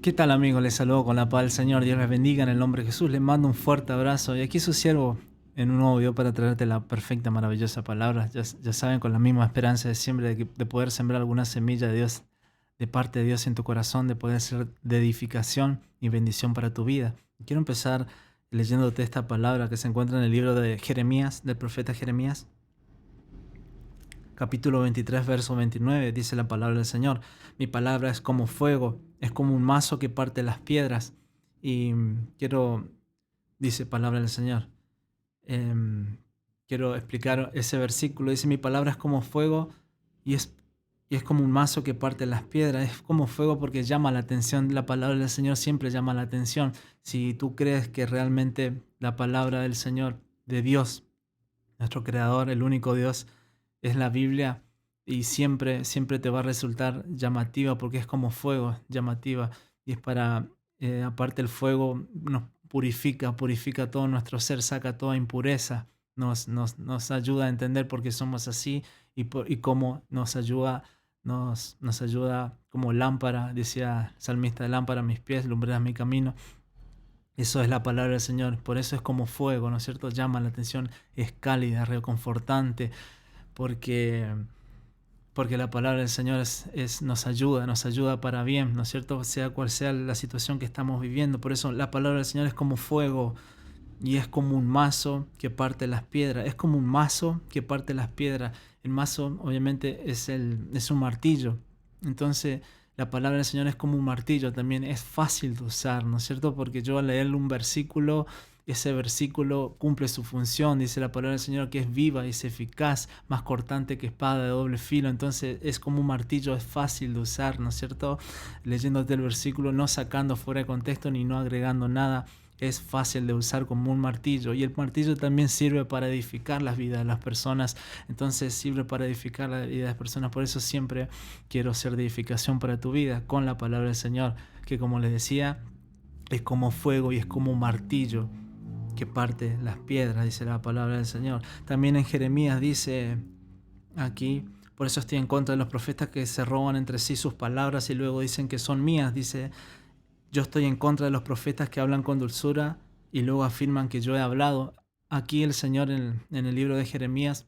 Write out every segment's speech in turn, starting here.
¿Qué tal, amigos? Les saludo con la paz del Señor. Dios les bendiga en el nombre de Jesús. Les mando un fuerte abrazo. Y aquí su siervo en un nuevo video para traerte la perfecta, maravillosa palabra. Ya saben, con la misma esperanza de siempre de poder sembrar alguna semilla de Dios, de parte de Dios en tu corazón, de poder ser de edificación y bendición para tu vida. Quiero empezar leyéndote esta palabra que se encuentra en el libro de Jeremías, del profeta Jeremías. Capítulo 23, verso 29, dice la palabra del Señor: mi palabra es como fuego, es como un mazo que parte las piedras. Y dice palabra del Señor, em, quiero explicar ese versículo. Dice: mi palabra es como fuego y es como un mazo que parte las piedras. Es como fuego porque llama la atención. La palabra del Señor siempre llama la atención. Si tú crees que realmente la palabra del Señor, de Dios, nuestro Creador, el único Dios, es la Biblia, y siempre te va a resultar llamativa porque es como fuego, llamativa. Y es aparte el fuego nos purifica todo nuestro ser, saca toda impureza, nos ayuda a entender por qué somos así y cómo nos ayuda como lámpara, decía el salmista: lámpara a mis pies, lumbrera mi camino. Eso es la palabra del Señor, por eso es como fuego, ¿no es cierto? Llama la atención, es cálida, reconfortante, porque, porque la palabra del Señor nos ayuda para bien, ¿no es cierto? Sea cual sea la situación que estamos viviendo. Por eso la palabra del Señor es como fuego y es como un mazo que parte las piedras. Es como un mazo que parte las piedras. El mazo obviamente es un martillo. Entonces la palabra del Señor es como un martillo también. Es fácil de usar, ¿no es cierto? Porque yo al leerle un versículo, ese versículo cumple su función. Dice la palabra del Señor que es viva y es eficaz, más cortante que espada de doble filo. Entonces es como un martillo, es fácil de usar, ¿no es cierto? Leyéndote el versículo, no sacando fuera de contexto ni no agregando nada. Es fácil de usar como un martillo, y el martillo también sirve para edificar las vidas de las personas. Entonces sirve para edificar la vida de las personas. Por eso siempre quiero ser de edificación para tu vida con la palabra del Señor, que, como les decía, es como fuego y es como un martillo que parte las piedras, dice la palabra del Señor. También en Jeremías dice aquí: por eso estoy en contra de los profetas que se roban entre sí sus palabras y luego dicen que son mías. Dice: yo estoy en contra de los profetas que hablan con dulzura y luego afirman que yo he hablado. Aquí el Señor en el libro de Jeremías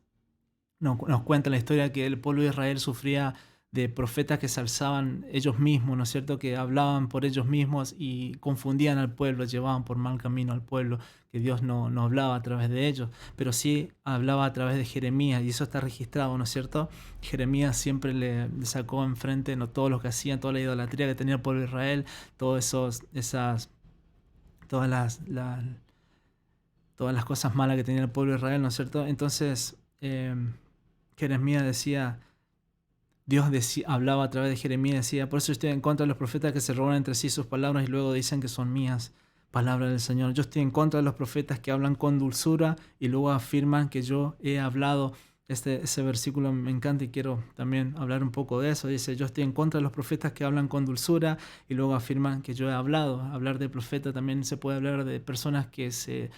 nos cuenta la historia que el pueblo de Israel sufría de profetas que se alzaban ellos mismos, ¿no es cierto? Que hablaban por ellos mismos y confundían al pueblo, llevaban por mal camino al pueblo, que Dios no hablaba a través de ellos, pero sí hablaba a través de Jeremías, y eso está registrado, ¿no es cierto? Jeremías siempre le sacó enfrente, no, todo lo que hacían, toda la idolatría que tenía el pueblo de Israel, todos todas todas las cosas malas que tenía el pueblo de Israel, ¿no es cierto? Entonces, Jeremías decía, hablaba a través de Jeremías, decía: por eso estoy en contra de los profetas que se roban entre sí sus palabras y luego dicen que son mías. Palabra del Señor. Yo estoy en contra de los profetas que hablan con dulzura y luego afirman que yo he hablado. Ese versículo me encanta y quiero también hablar un poco de eso. Dice: yo estoy en contra de los profetas que hablan con dulzura y luego afirman que yo he hablado. Hablar de profeta también se puede hablar de personas que se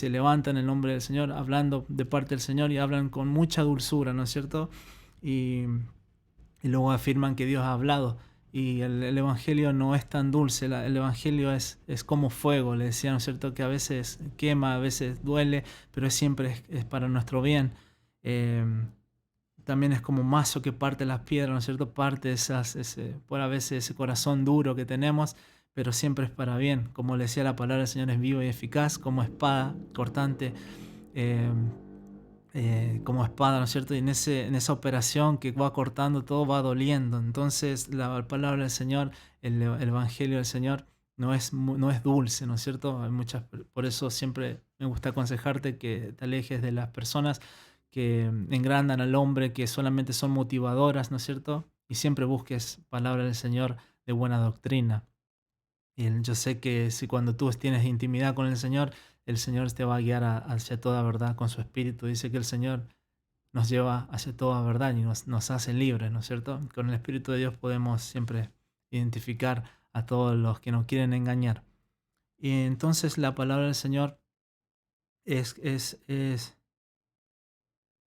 levantan en el nombre del Señor, hablando de parte del Señor, y hablan con mucha dulzura, ¿no es cierto? Y y luego afirman que Dios ha hablado. Y el Evangelio no es tan dulce, el Evangelio es como fuego, le decía, ¿no es cierto? Que a veces quema, a veces duele, pero siempre es para nuestro bien. Eh, También es como un mazo que parte las piedras, ¿no es cierto? Parte por a veces ese corazón duro que tenemos, pero siempre es para bien. Como le decía la palabra del Señor, es vivo y eficaz, como espada cortante. eh, como espada, ¿no es cierto? Y en esa operación que va cortando todo, va doliendo. Entonces la palabra del Señor, el Evangelio del Señor no es dulce, ¿no es cierto? Por eso siempre me gusta aconsejarte que te alejes de las personas que engrandan al hombre, que solamente son motivadoras, ¿no es cierto? Y siempre busques palabra del Señor de buena doctrina. Y yo sé que si cuando tú tienes intimidad con el Señor te va a guiar hacia toda verdad con su espíritu. Dice que el Señor nos lleva hacia toda verdad y nos hace libres, ¿no es cierto? Con el Espíritu de Dios podemos siempre identificar a todos los que nos quieren engañar. Y entonces la palabra del Señor es, es, es,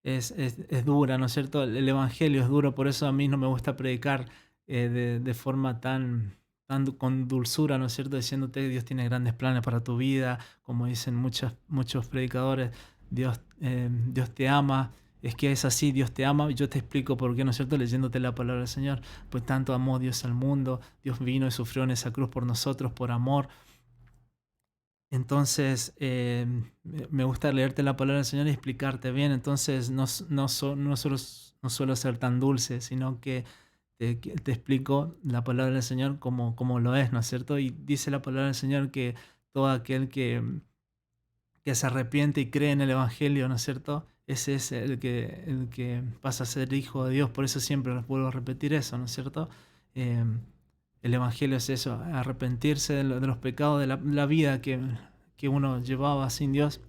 es dura, ¿no es cierto? El Evangelio es duro, por eso a mí no me gusta predicar de forma tan dando con dulzura, ¿no es cierto? Diciéndote que Dios tiene grandes planes para tu vida, como dicen muchos predicadores, Dios te ama. Es que es así, Dios te ama. Yo te explico por qué, ¿no es cierto? Leyéndote la palabra del Señor. Pues tanto amó Dios al mundo, Dios vino y sufrió en esa cruz por nosotros, por amor. Entonces, me gusta leerte la palabra del Señor y explicarte bien. Entonces, no suelo ser tan dulce, sino que te explico la palabra del Señor como lo es, ¿no es cierto? Y dice la palabra del Señor que todo aquel que se arrepiente y cree en el Evangelio, ¿no es cierto? Ese es el que pasa a ser hijo de Dios. Por eso siempre les vuelvo a repetir eso, ¿no es cierto? Eh, el Evangelio es eso, arrepentirse de los pecados de la vida que uno llevaba sin Dios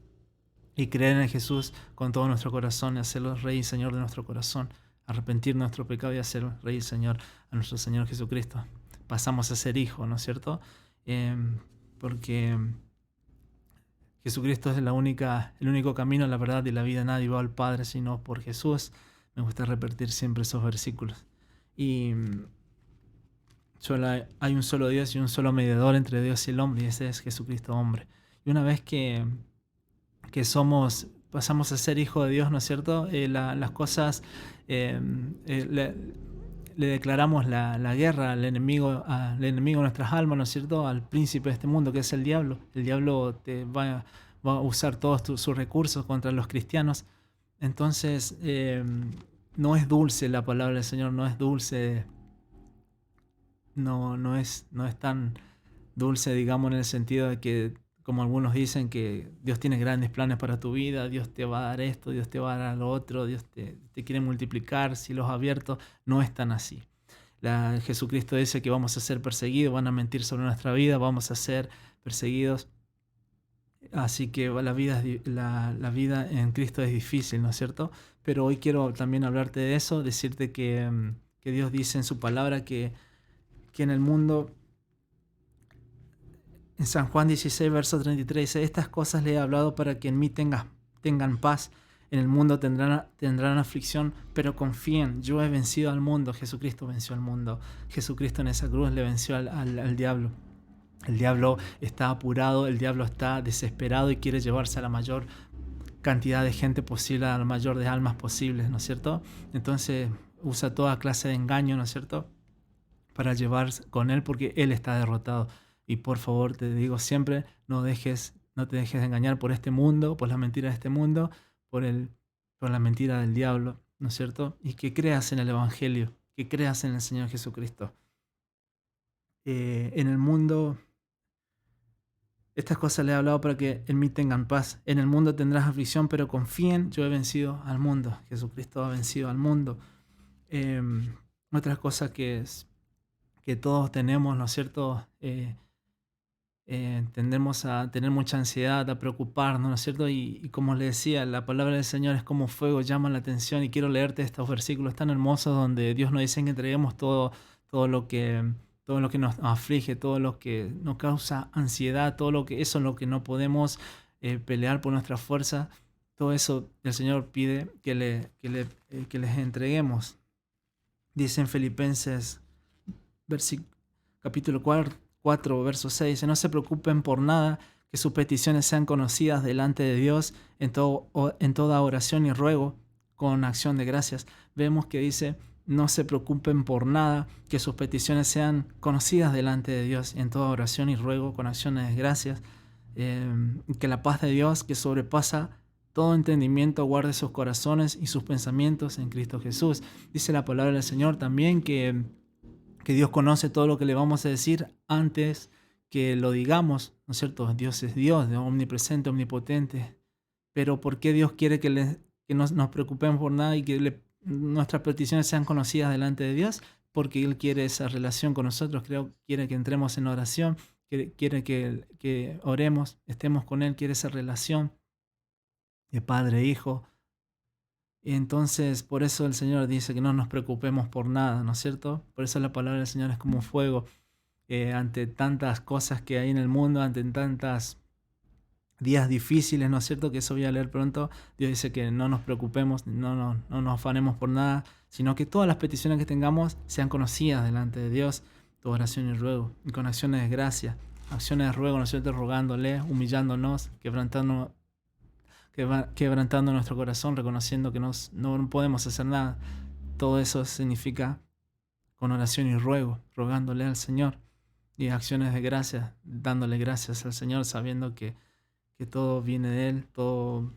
y creer en Jesús con todo nuestro corazón y hacerlo Rey y Señor de nuestro corazón. Arrepentir nuestro pecado y hacer Rey y Señor a nuestro Señor Jesucristo. Pasamos a ser hijo, ¿no es cierto? Porque Jesucristo es el único camino, la verdad y la vida. Nadie va al Padre sino por Jesús. Me gusta repetir siempre esos versículos. Y hay un solo Dios y un solo mediador entre Dios y el hombre, y ese es Jesucristo hombre. Y una vez que pasamos a ser hijo de Dios, ¿no es cierto? Las cosas, eh, eh, le, le declaramos la guerra al enemigo de nuestras almas, ¿no es cierto? Al príncipe de este mundo, que es el diablo. El diablo va a usar todos sus recursos contra los cristianos. Entonces, no es dulce la palabra del Señor, no es dulce, no es tan dulce, digamos, en el sentido de que, como algunos dicen, que Dios tiene grandes planes para tu vida, Dios te va a dar esto, Dios te va a dar lo otro, Dios te quiere multiplicar, cielos abiertos. No es tan así. Jesucristo dice que vamos a ser perseguidos, van a mentir sobre nuestra vida, vamos a ser perseguidos. Así que la vida en Cristo es difícil, ¿no es cierto? Pero hoy quiero también hablarte de eso, decirte que Dios dice en su palabra que en el mundo, en San Juan 16, verso 33, dice: estas cosas le he hablado para que en mí tengan paz. En el mundo tendrán aflicción, pero confíen, yo he vencido al mundo. Jesucristo venció al mundo. Jesucristo en esa cruz le venció al diablo. El diablo está apurado, el diablo está desesperado y quiere llevarse a la mayor cantidad de gente posible, a la mayor de almas posibles, ¿no es cierto? Entonces usa toda clase de engaño, ¿no es cierto?, para llevar con él, porque él está derrotado. Y por favor, te digo siempre, no te dejes de engañar por este mundo, por las mentiras de este mundo, por la mentira del diablo, ¿no es cierto? Y que creas en el Evangelio, que creas en el Señor Jesucristo. En el mundo, estas cosas le he hablado para que en mí tengan paz. En el mundo tendrás aflicción, pero confíen, yo he vencido al mundo. Jesucristo ha vencido al mundo. Otra cosa que todos tenemos, ¿no es cierto? Tendemos a tener mucha ansiedad, a preocuparnos, ¿no es cierto? Y como les decía, la palabra del Señor es como fuego, llama la atención, y quiero leerte estos versículos tan hermosos donde Dios nos dice que entreguemos todo lo que nos aflige, todo lo que nos causa ansiedad, eso es lo que no podemos pelear por nuestra fuerza. Todo eso el Señor pide que les entreguemos. Dice en Filipenses capítulo 4, verso 6, dice: no se preocupen por nada, que sus peticiones sean conocidas delante de Dios en toda oración y ruego con acción de gracias. Vemos que dice: no se preocupen por nada, que sus peticiones sean conocidas delante de Dios en toda oración y ruego con acciones de gracias. Que la paz de Dios, que sobrepasa todo entendimiento, guarde sus corazones y sus pensamientos en Cristo Jesús. Dice la palabra del Señor también que Dios conoce todo lo que le vamos a decir antes que lo digamos, ¿no es cierto? Dios es Dios, omnipresente, omnipotente. Pero ¿por qué Dios quiere que no nos preocupemos por nada y que nuestras peticiones sean conocidas delante de Dios? Porque Él quiere esa relación con nosotros, quiere que entremos en oración, quiere que oremos, estemos con Él, quiere esa relación de padre e hijo. Y entonces, por eso el Señor dice que no nos preocupemos por nada, ¿no es cierto? Por eso la palabra del Señor es como fuego. Ante tantas cosas que hay en el mundo, ante tantos días difíciles, ¿no es cierto? Que eso voy a leer pronto. Dios dice que no nos preocupemos, no nos afanemos por nada, sino que todas las peticiones que tengamos sean conocidas delante de Dios. tu oración y ruego, y con acciones de gracia, acciones de ruego, ¿no es cierto? Rogándole, humillándonos, quebrantando nuestro corazón, reconociendo que no podemos hacer nada. Todo eso significa con oración y ruego, rogándole al Señor, y acciones de gracia, dándole gracias al Señor, sabiendo que todo viene de Él, todo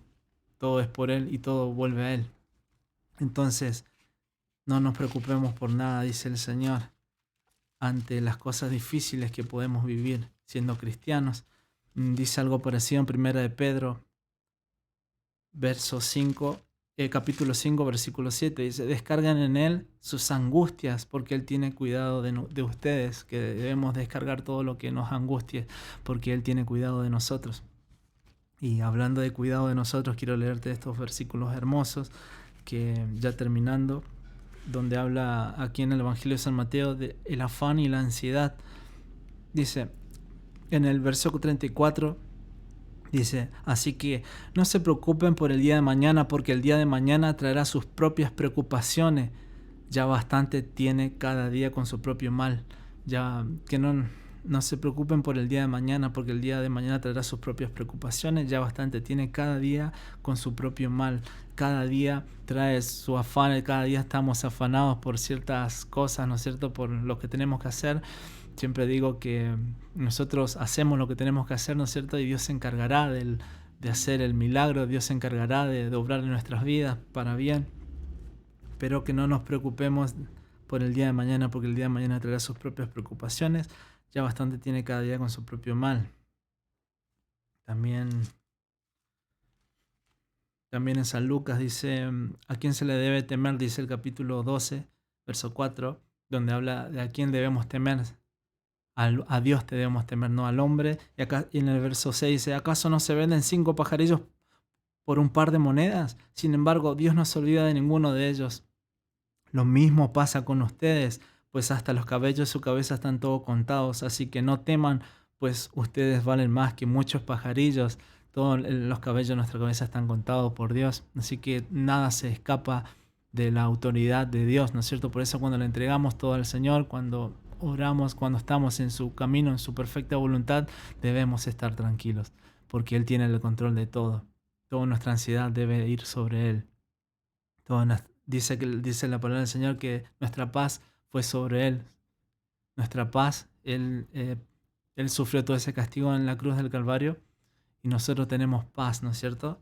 es por Él y todo vuelve a Él. Entonces, no nos preocupemos por nada, dice el Señor, ante las cosas difíciles que podemos vivir siendo cristianos. Dice algo parecido en Primera de Pedro, capítulo 5, versículo 7. Dice, descargan en Él sus angustias, porque Él tiene cuidado de ustedes, que debemos descargar todo lo que nos angustie, porque Él tiene cuidado de nosotros. Y hablando de cuidado de nosotros, quiero leerte estos versículos hermosos, que ya terminando, donde habla aquí en el Evangelio de San Mateo de el afán y la ansiedad. Dice, en el versículo 34, dice, así que no se preocupen por el día de mañana, porque el día de mañana traerá sus propias preocupaciones. Ya bastante tiene cada día con su propio mal. Ya que no se preocupen por el día de mañana, porque el día de mañana traerá sus propias preocupaciones. Ya bastante tiene cada día con su propio mal. Cada día trae su afán, cada día estamos afanados por ciertas cosas, ¿no es cierto? Por lo que tenemos que hacer. Siempre digo que nosotros hacemos lo que tenemos que hacer, ¿no es cierto? Y Dios se encargará de hacer el milagro, Dios se encargará de obrar en nuestras vidas para bien. Pero que no nos preocupemos por el día de mañana, porque el día de mañana traerá sus propias preocupaciones. Ya bastante tiene cada día con su propio mal. También en San Lucas dice, ¿a quién se le debe temer? Dice el capítulo 12, verso 4, donde habla de a quién debemos temer. A Dios te debemos temer, no al hombre. Y en el verso 6 dice, ¿acaso no se venden 5 pajarillos por un par de monedas? Sin embargo, Dios no se olvida de ninguno de ellos. Lo mismo pasa con ustedes, pues hasta los cabellos de su cabeza están todos contados, así que no teman, pues ustedes valen más que muchos pajarillos. Todos los cabellos de nuestra cabeza están contados por Dios, así que nada se escapa de la autoridad de Dios, ¿no es cierto? Por eso cuando le entregamos todo al Señor, cuando oramos, cuando estamos en su camino, en su perfecta voluntad, debemos estar tranquilos, porque Él tiene el control de todo. Toda nuestra ansiedad debe ir sobre Él. Dice la palabra del Señor que nuestra paz fue sobre Él. Nuestra paz, Él sufrió todo ese castigo en la cruz del Calvario y nosotros tenemos paz, ¿no es cierto?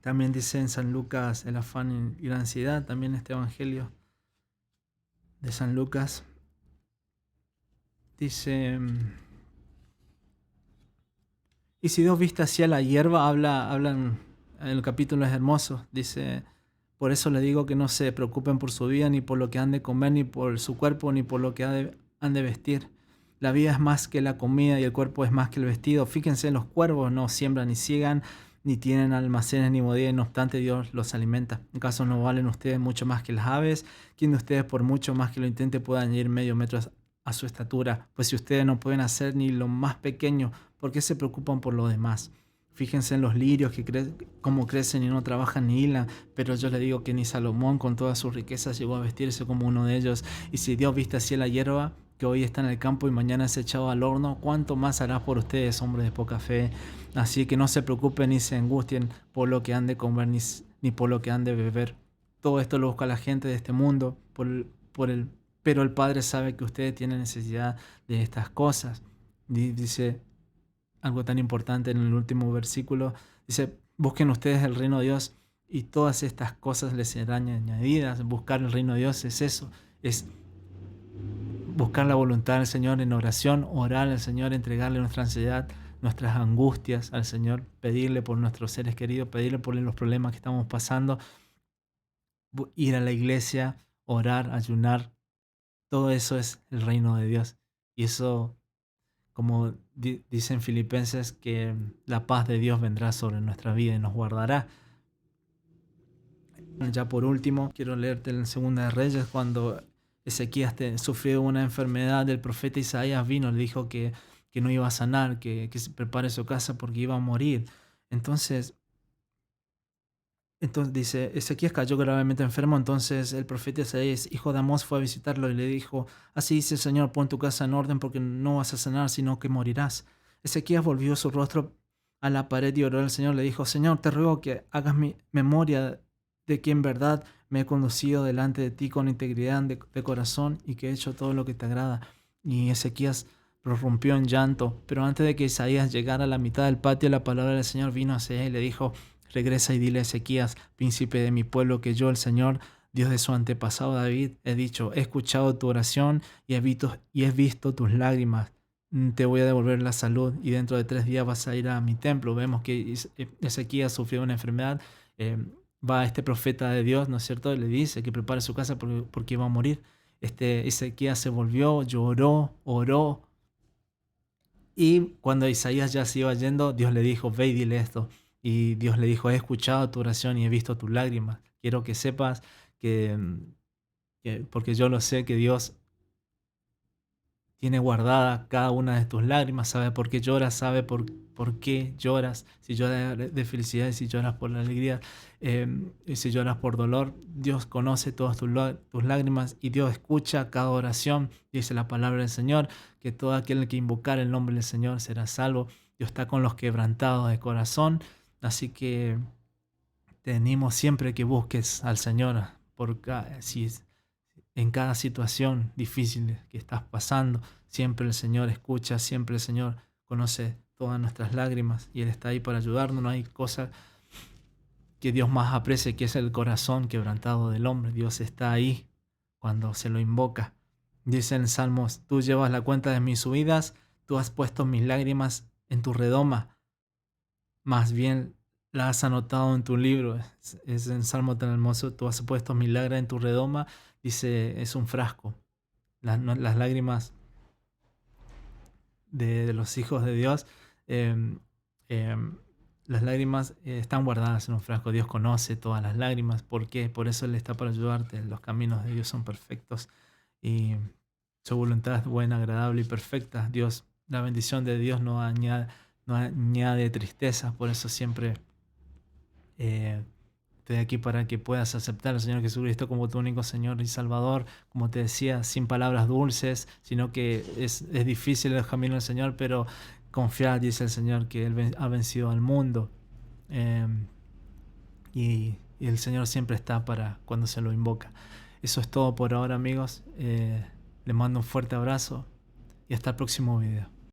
También dice en San Lucas el afán y la ansiedad, también este evangelio de San Lucas dice, y si Dios viste hacia la hierba, hablan, el capítulo es hermoso, dice, por eso le digo que no se preocupen por su vida, ni por lo que han de comer, ni por su cuerpo, ni por lo que han de vestir. La vida es más que la comida y el cuerpo es más que el vestido. Fíjense, los cuervos no siembran ni ciegan, ni tienen almacenes ni bodegas, no obstante Dios los alimenta. ¿Acaso no valen ustedes mucho más que las aves? ¿Quién de ustedes, por mucho más que lo intente, pueda añadir medio metro a su estatura? Pues si ustedes no pueden hacer ni lo más pequeño, ¿por qué se preocupan por lo demás? Fíjense en los lirios, cómo crecen y no trabajan ni hilan, pero yo les digo que ni Salomón con todas sus riquezas llegó a vestirse como uno de ellos. Y si Dios viste así la hierba, que hoy está en el campo y mañana es echado al horno, ¿cuánto más hará por ustedes, hombres de poca fe? Así que no se preocupen ni se angustien por lo que han de comer ni por lo que han de beber. Todo esto lo busca la gente de este mundo, pero el Padre sabe que ustedes tienen necesidad de estas cosas. Dice algo tan importante en el último versículo. Dice, busquen ustedes el reino de Dios y todas estas cosas les serán añadidas. Buscar el reino de Dios es eso, es buscar la voluntad del Señor en oración, orar al Señor, entregarle nuestra ansiedad, nuestras angustias al Señor, pedirle por nuestros seres queridos, pedirle por los problemas que estamos pasando, ir a la iglesia, orar, ayunar. Todo eso es el reino de Dios. Y eso, como dicen Filipenses, que la paz de Dios vendrá sobre nuestra vida y nos guardará. Ya por último, quiero leerte en Segunda de Reyes, cuando Ezequías sufrió una enfermedad, del profeta Isaías vino, le dijo que no iba a sanar, que se prepare su casa porque iba a morir. Entonces, Entonces dice, Ezequías cayó gravemente enfermo, entonces el profeta Isaías, hijo de Amós, fue a visitarlo y le dijo, así dice el Señor, pon tu casa en orden porque no vas a sanar, sino que morirás. Ezequías volvió su rostro a la pared y oró al Señor, le dijo, Señor, te ruego que hagas mi memoria de que en verdad me he conducido delante de ti con integridad de corazón y que he hecho todo lo que te agrada. Y Ezequías prorrumpió en llanto, pero antes de que Isaías llegara a la mitad del patio, la palabra del Señor vino hacia él y le dijo, regresa y dile a Ezequías, príncipe de mi pueblo, que yo, el Señor, Dios de su antepasado David, he dicho, he escuchado tu oración y he visto tus lágrimas. Te voy a devolver la salud y dentro de 3 días vas a ir a mi templo. Vemos que Ezequías sufrió una enfermedad. Va este profeta de Dios, ¿no es cierto? Y le dice que prepare su casa porque iba a morir. Ezequías se volvió, lloró, oró. Y cuando Isaías ya se iba yendo, Dios le dijo, ve y dile esto. Y Dios le dijo, he escuchado tu oración y he visto tus lágrimas. Quiero que sepas que, porque yo lo sé, que Dios tiene guardada cada una de tus lágrimas, sabe por qué lloras, sabe por qué lloras, si lloras de felicidad y si lloras por la alegría, y si lloras por dolor. Dios conoce todas tus lágrimas y Dios escucha cada oración. Dice la palabra del Señor, que todo aquel que invocar el nombre del Señor será salvo. Dios está con los quebrantados de corazón, así que te animo siempre que busques al Señor si en cada situación difícil que estás pasando. Siempre el Señor escucha, siempre el Señor conoce todas nuestras lágrimas y Él está ahí para ayudarnos. No hay cosa que Dios más aprecie que es el corazón quebrantado del hombre. Dios está ahí cuando se lo invoca. Dice en Salmos, tú llevas la cuenta de mis subidas, tú has puesto mis lágrimas en tu redoma, más bien la has anotado en tu libro. Es en Salmo tan hermoso, tú has puesto mis lágrimas en tu redoma. Dice, es un frasco. Las lágrimas de los hijos de Dios, em, em, las lágrimas están guardadas en un frasco. Dios conoce todas las lágrimas. ¿Por qué? Por eso Él está para ayudarte. Los caminos de Dios son perfectos y su voluntad es buena, agradable y perfecta. Dios, la bendición de Dios no añade tristeza. Por eso siempre estoy aquí para que puedas aceptar al Señor Jesucristo como tu único Señor y Salvador. Como te decía, sin palabras dulces, sino que es difícil el camino del Señor, pero confiar, dice el Señor, que Él ha vencido al mundo. Eh, y el Señor siempre está para cuando se lo invoca. Eso es todo por ahora, amigos. Les mando un fuerte abrazo y hasta el próximo video.